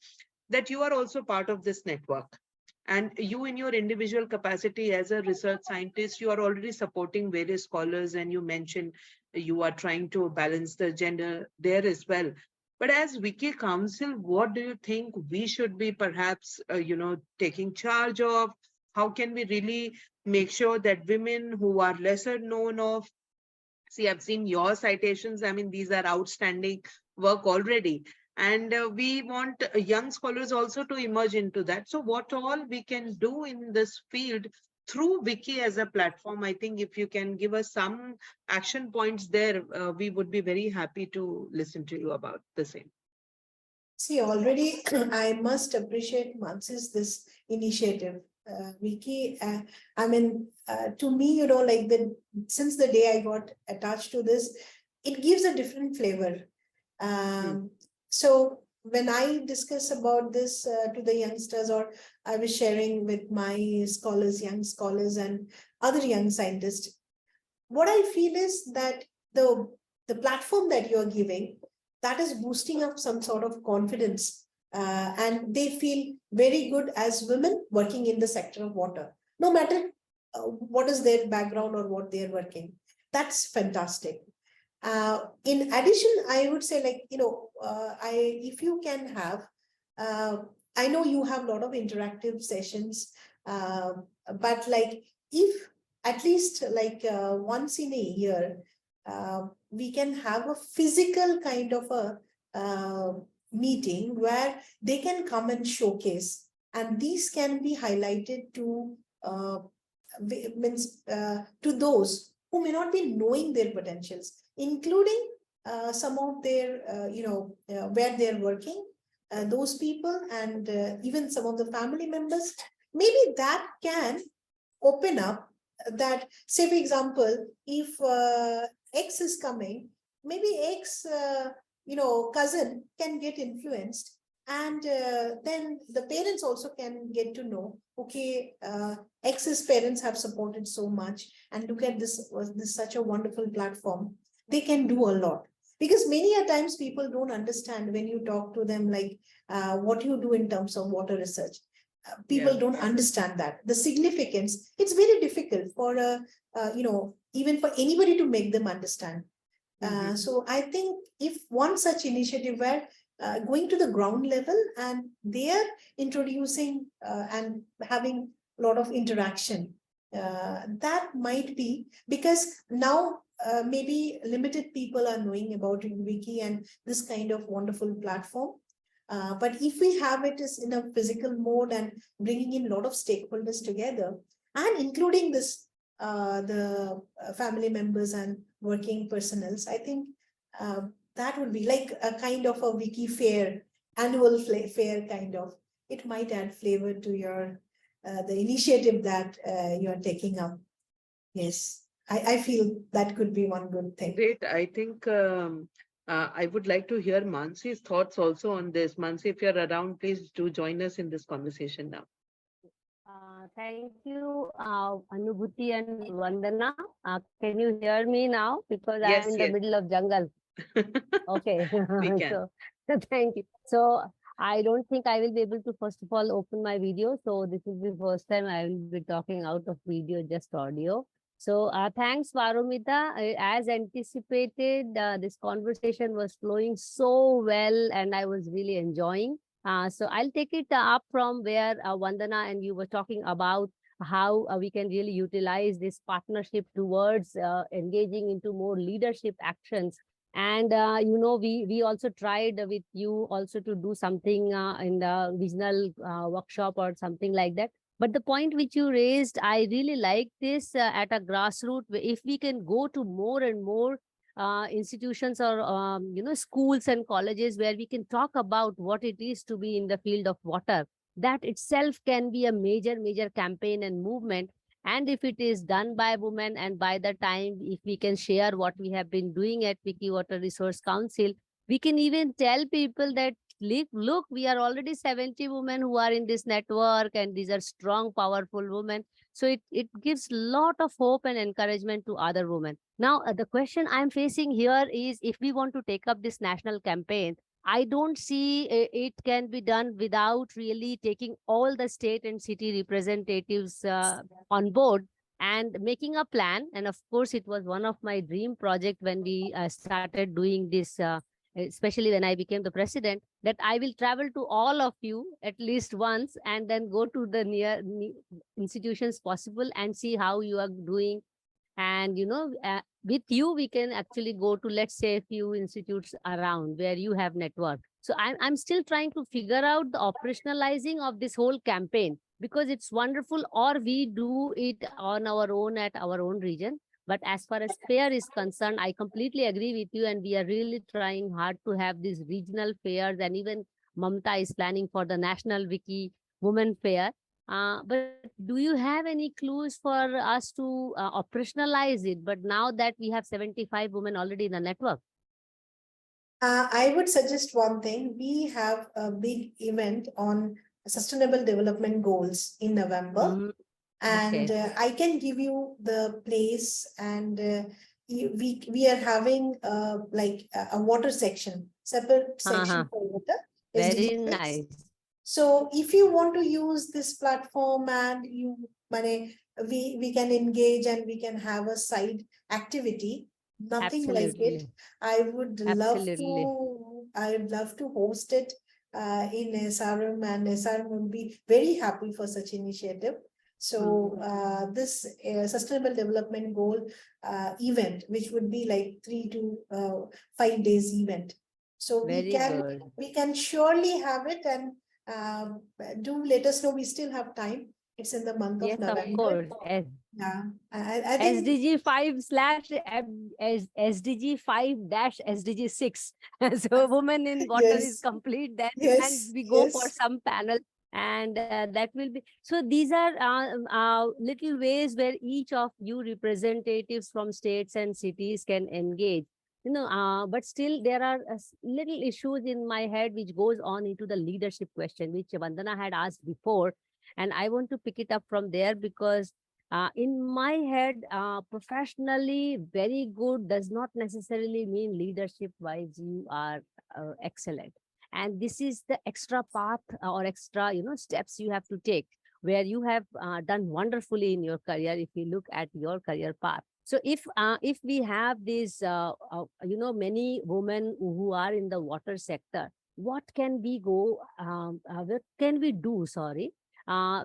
that you are also part of this network. And you, in your individual capacity as a research scientist, you are already supporting various scholars, and you mentioned you are trying to balance the gender there as well. But as Wiki Council, what do you think we should be perhaps, taking charge of? How can we really make sure that women who are lesser known of, see, I've seen your citations. I mean, these are outstanding work already. And we want young scholars also to emerge into that. So what all we can do in this field through Wiki as a platform, I think if you can give us some action points there, we would be very happy to listen to you about the same. See, already I must appreciate Mansi's this initiative. Wiki, I mean, to me, like since the day I got attached to this, it gives a different flavor. So when I discuss about this to the youngsters, or I was sharing with my scholars, young scholars and other young scientists, what I feel is that the platform that you're giving, that is boosting up some sort of confidence, and they feel very good as women working in the sector of water, no matter what is their background or what they're working. That's fantastic. In addition, I would say, like, if you can have, I know you have a lot of interactive sessions, but like if at least like once in a year, we can have a physical kind of a meeting where they can come and showcase, and these can be highlighted to to those who may not be knowing their potentials, including some of their, where they're working, those people, and even some of the family members. Maybe that can open up that, say, for example, if X is coming, maybe X, cousin can get influenced, and then the parents also can get to know, okay, X's parents have supported so much, and look at this, was this such a wonderful platform. They can do a lot, because many a times people don't understand when you talk to them, like what you do in terms of water research. People don't understand that the significance. It's very difficult for even for anybody to make them understand. So I think if one such initiative where going to the ground level and they are introducing and having a lot of interaction, that might be, because now maybe limited people are knowing about Wiki and this kind of wonderful platform. But if we have it is in a physical mode and bringing in a lot of stakeholders together, and including this, the family members and working personnels, I think that would be like a kind of a Wiki fair, annual fair kind of. It might add flavor to your the initiative that you're taking up. Yes, I feel that could be one good thing. Great. I think I would like to hear Mansi's thoughts also on this. Mansi, if you're around, please do join us in this conversation now. Thank you, Anubhuti and Vandana. Can you hear me now? Because I am in Yes, the yes, middle of jungle. Okay. we can. So thank you. So I don't think I will be able to first of all open my video. So this is the first time I will be talking out of video, just audio. So thanks, Paromita. As anticipated, this conversation was flowing so well, and I was really enjoying. So I'll take it up from where Vandana and you were talking about how we can really utilize this partnership towards engaging into more leadership actions. And we also tried with you also to do something in the regional workshop or something like that. But the point which you raised, I really like this at a grassroots. If we can go to more and more institutions or schools and colleges where we can talk about what it is to be in the field of water, that itself can be a major campaign and movement. And if it is done by women, and by the time if we can share what we have been doing at Wiki Water Resource Council, we can even tell people that look, we are already 70 women who are in this network, and these are strong, powerful women. So it gives lot of hope and encouragement to other women. Now, the question I'm facing here is, if we want to take up this national campaign, I don't see it can be done without really taking all the state and city representatives on board and making a plan. And of course, it was one of my dream project when we started doing this, especially when I became the president, that I will travel to all of you at least once, and then go to the near institutions possible and see how you are doing. And with you we can actually go to, let's say, a few institutes around where you have network. So I'm still trying to figure out the operationalizing of this whole campaign, because it's wonderful, or we do it on our own at our own region. But as far as fair is concerned, I completely agree with you, and we are really trying hard to have these regional fairs, and even Mamta is planning for the national Wiki Women Fair. But do you have any clues for us to operationalize it? But now that we have 75 women already in the network. I would suggest one thing. We have a big event on sustainable development goals in November. Mhm. And Okay. I can give you the place, and we are having like a water section, separate section Uh-huh. for water, Very SDG 6. nice. So if you want to use this platform, and we can engage and we can have a side activity, nothing like it. Absolutely. I would Absolutely. love to host it in SRM, and SRM would be very happy for such initiative. So this sustainable development goal event, which would be like 3 to 5 days event. So Very good. we can surely have it, and do let us know. We still have time. It's in the month of Yes, of November. course. Yeah, I think SDG 5 slash SDG 5 dash SDG 6. So women in water is yes, complete then, and yes, we go for yes. some panel, and that will be. So these are little ways where each of you representatives from states and cities can engage. But still there are little issues in my head which goes on into the leadership question, which Vandana had asked before. And I want to pick it up from there, because in my head, professionally, very good does not necessarily mean leadership wise you are excellent. And this is the extra path or extra, steps you have to take, where you have done wonderfully in your career. If you look at your career path, so if we have these, many women who are in the water sector, what can we what can we do? Sorry. Uh,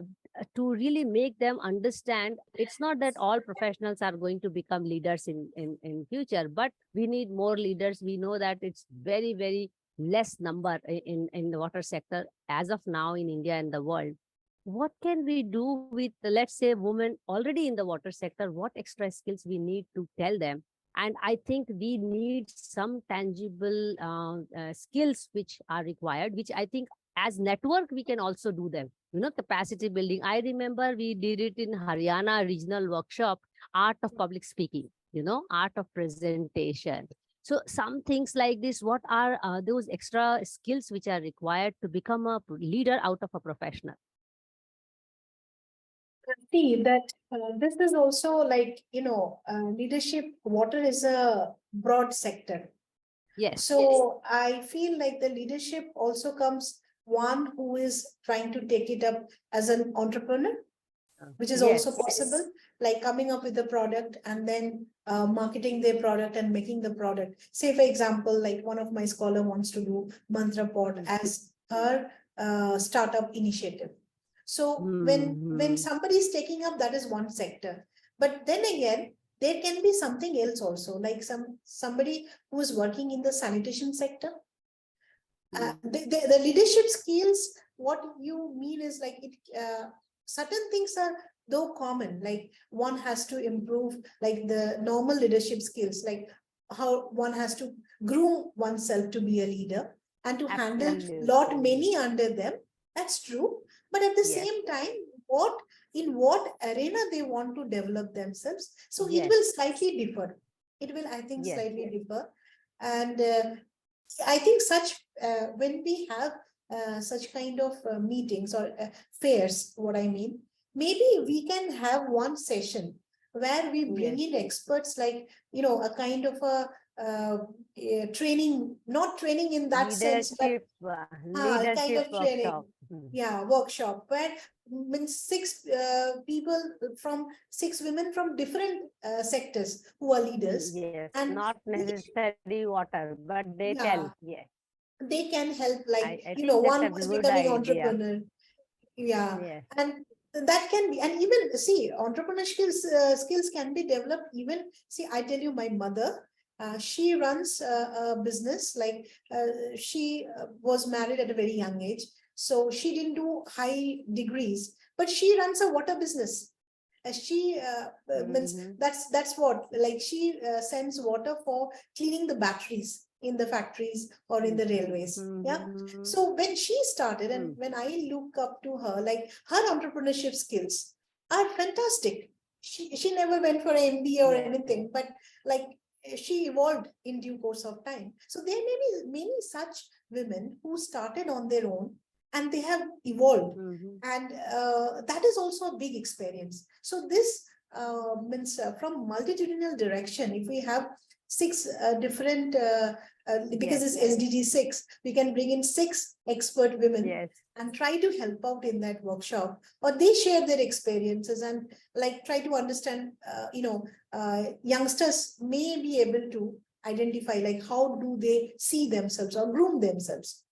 to really make them understand, it's not that all professionals are going to become leaders in future, but we need more leaders. We know that it's very less number in the water sector as of now in India and the world. What can we do with, let's say, women already in the water sector? What extra skills we need to tell them? And I think we need some tangible skills which are required, which I think as network we can also do them. Capacity building. I remember we did it in Haryana regional workshop, art of public speaking, art of presentation. So some things like this, what are those extra skills which are required to become a leader out of a professional? See that this is also like, leadership, water is a broad sector. Yes. So I feel like the leadership also comes one who is trying to take it up as an entrepreneur, which is Yes. also possible, like coming up with a product and then marketing their product and making the product. Say, for example, like one of my scholar wants to do Mantra Pot as her startup initiative. So when somebody is taking up, that is one sector. But then again, there can be something else also, like somebody who is working in the sanitation sector. The leadership skills, what you mean is like certain things are though common, like one has to improve like the normal leadership skills, like how one has to groom oneself to be a leader and to handle lot many under them. That's true. But at the same time, in what arena they want to develop themselves. So it will slightly differ. It will, I think, slightly differ. And I think when we have such kind of meetings or fairs, what I mean, maybe we can have one session where we bring in experts, like, a kind of a training, not training in that sense, but kind of training. Workshop where means six women from different sectors who are leaders. Yes, and not necessarily water, but they can. Yes. They can help, like, I think one that's who a is good becoming idea. entrepreneur. And that can be, and even see, entrepreneurship skills can be developed. Even see, I tell you, my mother, she runs a business, like she was married at a very young age, so she didn't do high degrees, but she runs a water business. She means that's what, like, she sends water for cleaning the batteries in the factories or in the railways. So when she started, and when I look up to her, like, her entrepreneurship skills are fantastic. She never went for an MBA or anything, but like, she evolved in due course of time. So there may be many such women who started on their own and they have evolved. And that is also a big experience. So this means from multitudinal direction, if we have six different because it's SDG 6, we can bring in 6 expert women and try to help out in that workshop, or they share their experiences and like try to understand, youngsters may be able to identify like how do they see themselves or groom themselves.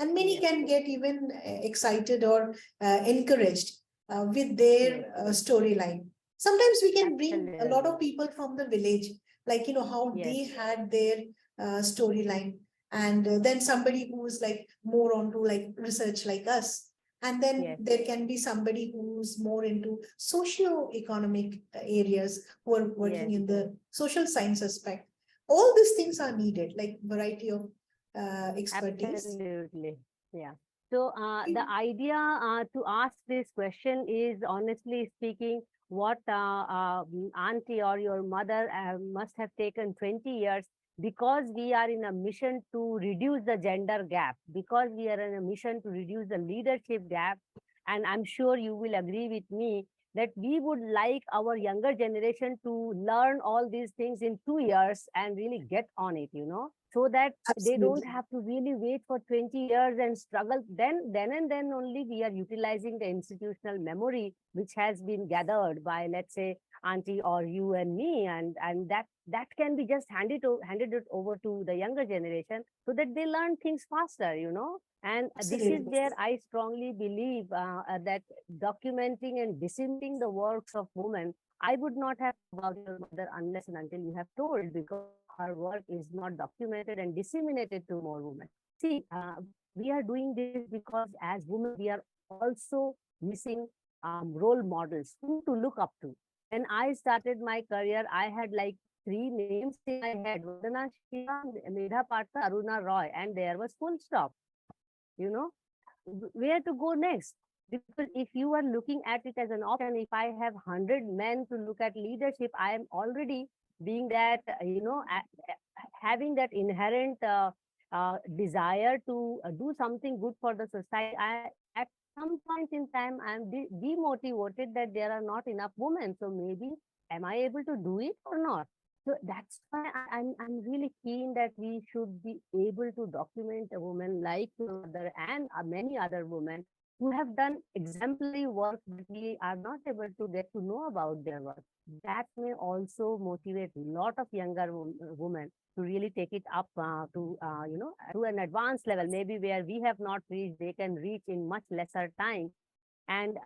And many can get even excited or encouraged with their storyline. Sometimes we can bring a lot of people from the village, like, how they had their storyline. And then somebody who is like more onto like research like us. And then there can be somebody who's more into socio-economic areas who are working in the social science aspect. All these things are needed, like variety of expertise. Absolutely. Yeah. So the idea to ask this question is, honestly speaking, what auntie or your mother must have taken 20 years, because we are in a mission to reduce the gender gap, because we are in a mission to reduce the leadership gap. And I'm sure you will agree with me that we would like our younger generation to learn all these things in 2 years and really get on it, so that they don't have to really wait for 20 years and struggle. Then and then only we are utilizing the institutional memory which has been gathered by, let's say, auntie or you and me, and that can be just handed it over to the younger generation so that they learn things faster, And this is where I strongly believe that documenting and disseminating the works of women, I would not have about your mother unless and until you have told, because her work is not documented and disseminated to more women. See, we are doing this because as women, we are also missing role models, who to look up to. When I started my career, I had like 3 names in my head: Vandana Shiva, Medha Patta, Aruna Roy, and there was full stop. Where to go next? Because if you are looking at it as an option, if I have 100 men to look at leadership, I am already being that, having that inherent desire to do something good for the society, at some point in time, I'm demotivated that there are not enough women. So maybe, am I able to do it or not? So that's why I'm really keen that we should be able to document a woman like your mother and many other women who have done exemplary work, but we are not able to get to know about their work. That may also motivate a lot of younger women to really take it up to an advanced level, maybe where we have not reached, they can reach in much lesser time. And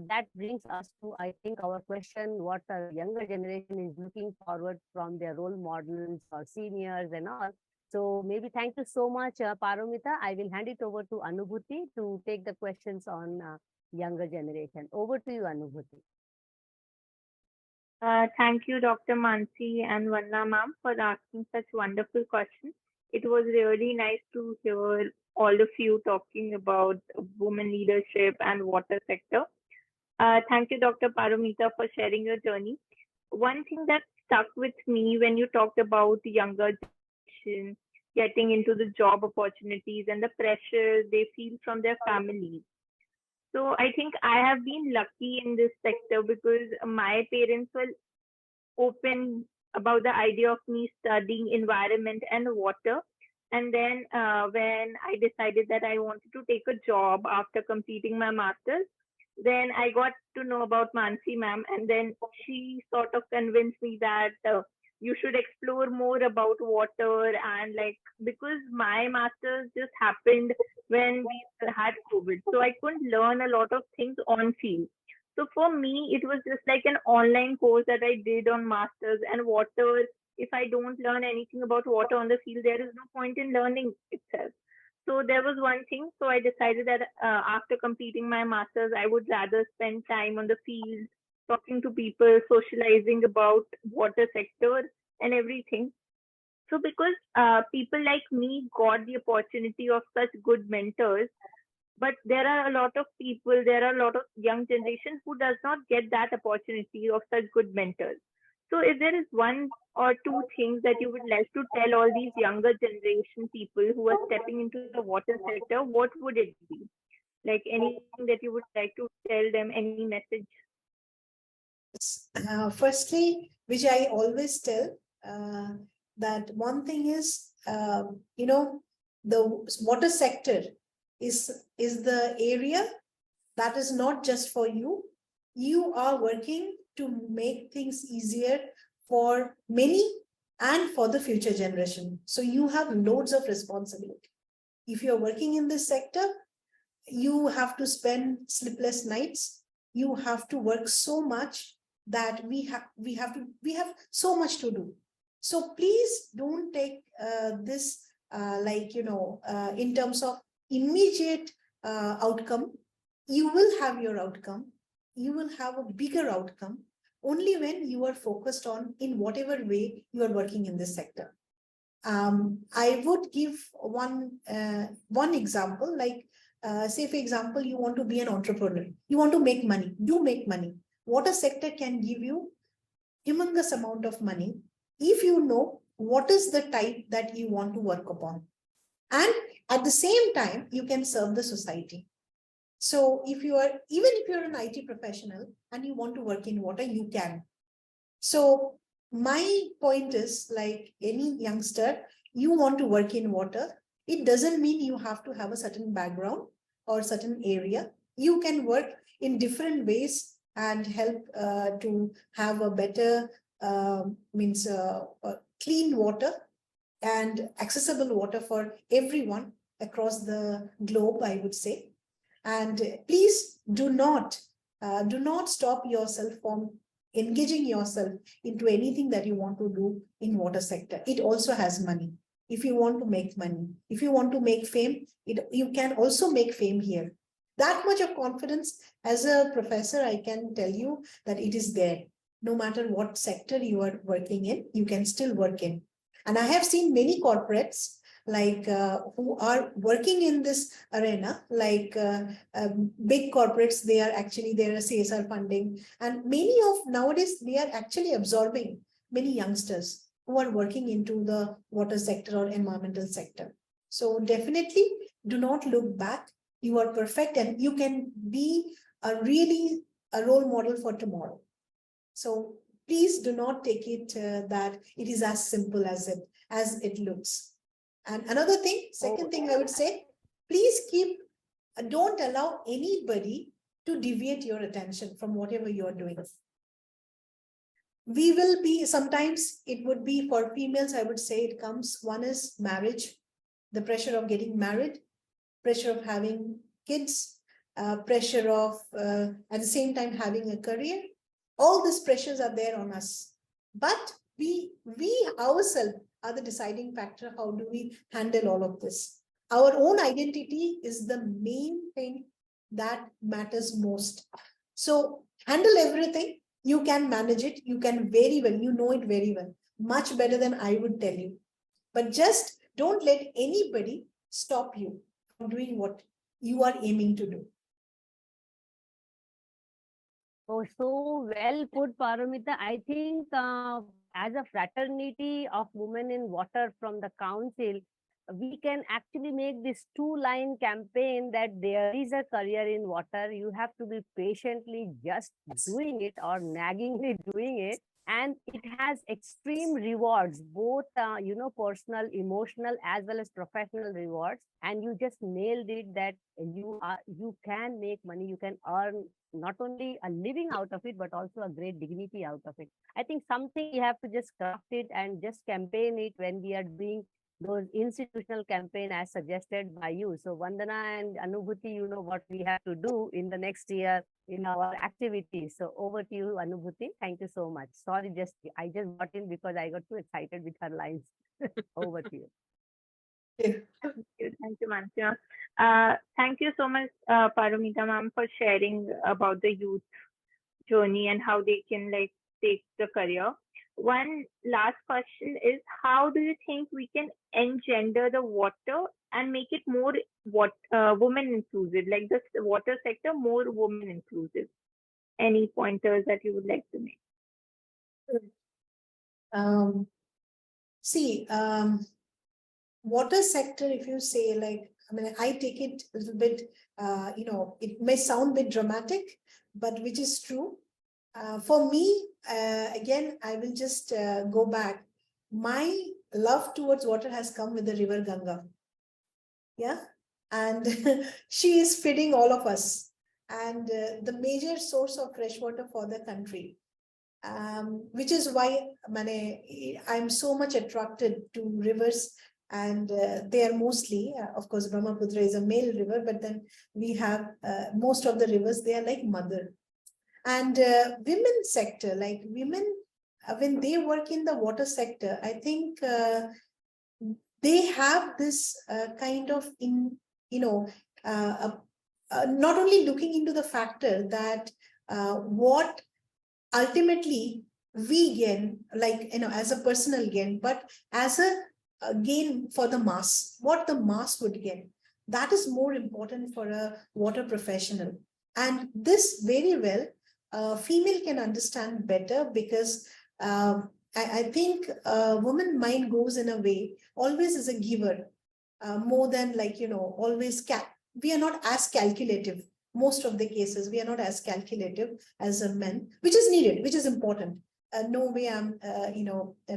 that brings us to, I think, our question, what the younger generation is looking forward from their role models or seniors and all. So maybe thank you so much, Paromita. I will hand it over to Anubhuti to take the questions on younger generation. Over to you, Anubhuti. Thank you, Dr. Mansi and Vanna ma'am, for asking such wonderful questions. It was really nice to hear all of you talking about women leadership and water sector. Thank you, Dr. Paromita, for sharing your journey. One thing that stuck with me when you talked about the younger generation getting into the job opportunities and the pressure they feel from their families. So I think I have been lucky in this sector because my parents were open about the idea of me studying environment and water. And then when I decided that I wanted to take a job after completing my master's, then I got to know about Mansi ma'am, and then she sort of convinced me that you should explore more about water, and like, because my master's just happened when we had COVID, so I couldn't learn a lot of things on field. So for me, it was just like an online course that I did on masters, and water. If I don't learn anything about water on the field, there is no point in learning itself. So there was one thing. So I decided that after completing my master's, I would rather spend time on the field, talking to people, socializing about water sector and everything. So because people like me got the opportunity of such good mentors, but there are a lot of people, there are a lot of young generation who does not get that opportunity of such good mentors. So if there is one or two things that you would like to tell all these younger generation people who are stepping into the water sector, what would it be? Like anything that you would like to tell them, any message? Firstly, which I always tell, that one thing is, the water sector is the area that is not just for you. You are working to make things easier for many and for the future generation. So you have loads of responsibility. If you're working in this sector, you have to spend sleepless nights. You have to work so much that we have so much to do. So please don't take this in terms of immediate outcome. You will have your outcome. You will have a bigger outcome only when you are focused on in whatever way you are working in this sector. I would give one example, like say, for example, you want to be an entrepreneur. You want to make money. Do make money. Water sector can give you humongous amount of money if you know what is the type that you want to work upon. And at the same time, you can serve the society. So if you are, even if you're an IT professional and you want to work in water, you can. So my point is, like any youngster, you want to work in water. It doesn't mean you have to have a certain background or certain area. You can work in different ways and help to have a better clean water and accessible water for everyone across the globe, I would say. And please do not stop yourself from engaging yourself into anything that you want to do in water sector. It also has money. If you want to make money, if you want to make fame, you can also make fame here. That much of confidence as a professor, I can tell you that it is there. No matter what sector you are working in, you can still work in. And I have seen many corporates like who are working in this arena, like big corporates, there are CSR funding, and many of nowadays they are actually absorbing many youngsters. who are working into the water sector or environmental sector. So definitely do not look back. You are perfect and you can be a role model for tomorrow. So please do not take it that it is as simple as it looks. And another thing, second thing I would say, please don't allow anybody to deviate your attention from whatever you're doing. We will be, sometimes it would be for females, I would say it comes, one is marriage, the pressure of getting married, pressure of having kids, pressure of at the same time having a career. All these pressures are there on us, but we ourselves are the deciding factor. How do we handle all of this? Our own identity is the main thing that matters most. So handle everything. You can manage it. You can very well. You know it very well, much better than I would tell you. But just don't let anybody stop you from doing what you are aiming to do. Oh, so well put, Paromita. I think as a fraternity of women in water from the council, we can actually make this two-line campaign that there is a career in water. You have to be patiently just doing it or naggingly doing it. And it has extreme rewards, both, personal, emotional, as well as professional rewards. And you just nailed it that you can make money, you can earn not only a living out of it, but also a great dignity out of it. I think something you have to just craft it and just campaign it when we are doing those institutional campaign as suggested by you. So Vandana and Anubhuti, you know what we have to do in the next year in our activities. So over to you, Anubhuti. Thank you so much. Sorry, I just got in because I got too excited with her lines. Over to you. Thank you, Mansia. Thank you so much, Paromita ma'am, for sharing about the youth journey and how they can take the career. One last question is, how do you think we can engender the water and make it more women inclusive, like the water sector more women inclusive? Any pointers that you would like to make? Water sector, if you say I take it a little bit, it may sound a bit dramatic, but which is true. For me, again, I will just go back. My love towards water has come with the river Ganga. Yeah. And she is feeding all of us and the major source of fresh water for the country. Which is why I'm so much attracted to rivers, and they are mostly, of course, Brahmaputra is a male river, but then we have most of the rivers, they are like mother. And women sector, like women, when they work in the water sector, I think they have this kind of not only looking into the factor that what ultimately we gain, as a personal gain, but as a gain for the mass, what the mass would gain. That is more important for a water professional. And this very well, female can understand better, because I think woman mind goes in a way, always as a giver, more than always we are not as calculative. Most of the cases, we are not as calculative as a men, which is needed, which is important. No way I'm,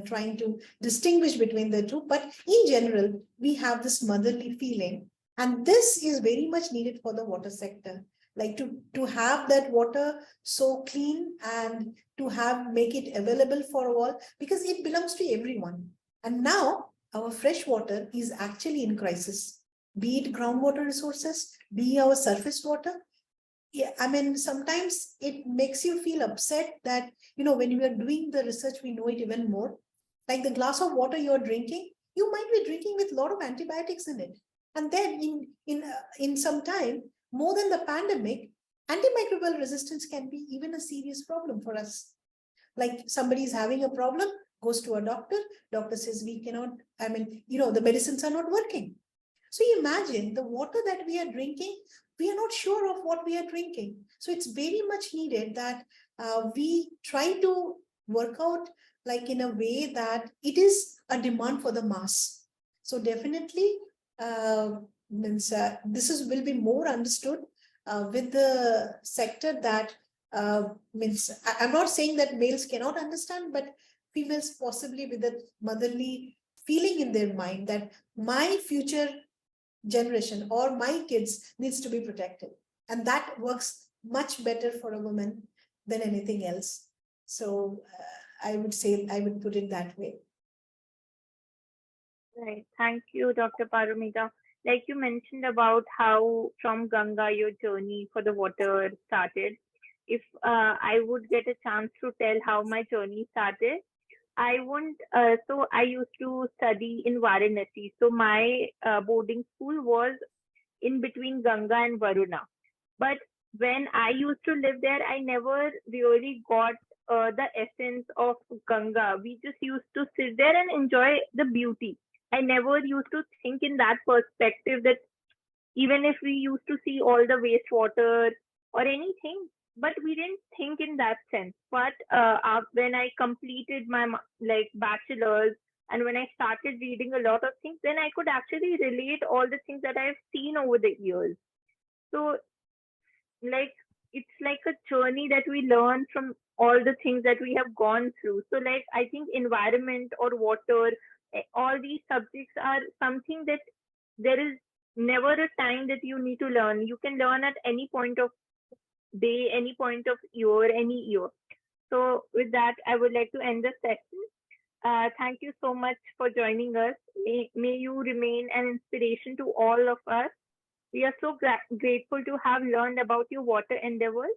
trying to distinguish between the two, but in general, we have this motherly feeling, and this is very much needed for the water sector. Like to have that water so clean and to make it available for all, because it belongs to everyone. And now our fresh water is actually in crisis, be it groundwater resources, be our surface water. Yeah, sometimes it makes you feel upset that, when we are doing the research, we know it even more. Like the glass of water you're drinking, you might be drinking with a lot of antibiotics in it. And then in some time, more than the pandemic, antimicrobial resistance can be even a serious problem for us. Like somebody is having a problem, goes to a doctor says we cannot, the medicines are not working. So imagine the water that we are drinking, we are not sure of what we are drinking. So it's very much needed that we try to work out like in a way that it is a demand for the mass. So definitely this is will be more understood with the sector that I'm not saying that males cannot understand, but females possibly with a motherly feeling in their mind that my future generation or my kids needs to be protected, and that works much better for a woman than anything else. So I would say, I would put it that way. Right. Thank you, Dr. Paromita. Like you mentioned about how from Ganga your journey for the water started. If I would get a chance to tell how my journey started, I wouldn't. So I used to study in Varanasi. So my boarding school was in between Ganga and Varuna. But when I used to live there, I never really got the essence of Ganga. We just used to sit there and enjoy the beauty. I never used to think in that perspective that even if we used to see all the wastewater or anything, but we didn't think in that sense. But when I completed my like bachelor's and when I started reading a lot of things, then I could actually relate all the things that I've seen over the years. So like it's like a journey that we learn from all the things that we have gone through. So like I think environment or water, all these subjects are something that there is never a time that you need to learn. You can learn at any point of day, any point of year, any year. So with that, I would like to end the session. Thank you so much for joining us. May you remain an inspiration to all of us. We are so grateful to have learned about your water endeavors.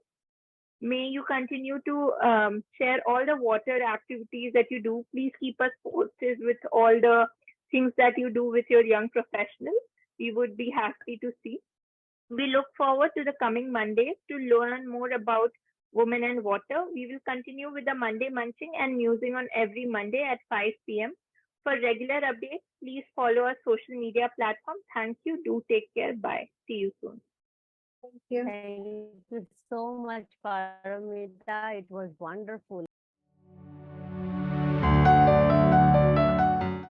May you continue to share all the water activities that you do. Please keep us posted with all the things that you do with your young professionals. We would be happy to see. We look forward to the coming Mondays to learn more about women and water. We will continue with the Monday Munching and Musing on every Monday at 5 p.m. For regular updates, please follow our social media platform. Thank you. Do take care. Bye. See you soon. Thank you. Thank you so much, Paramita. It was wonderful.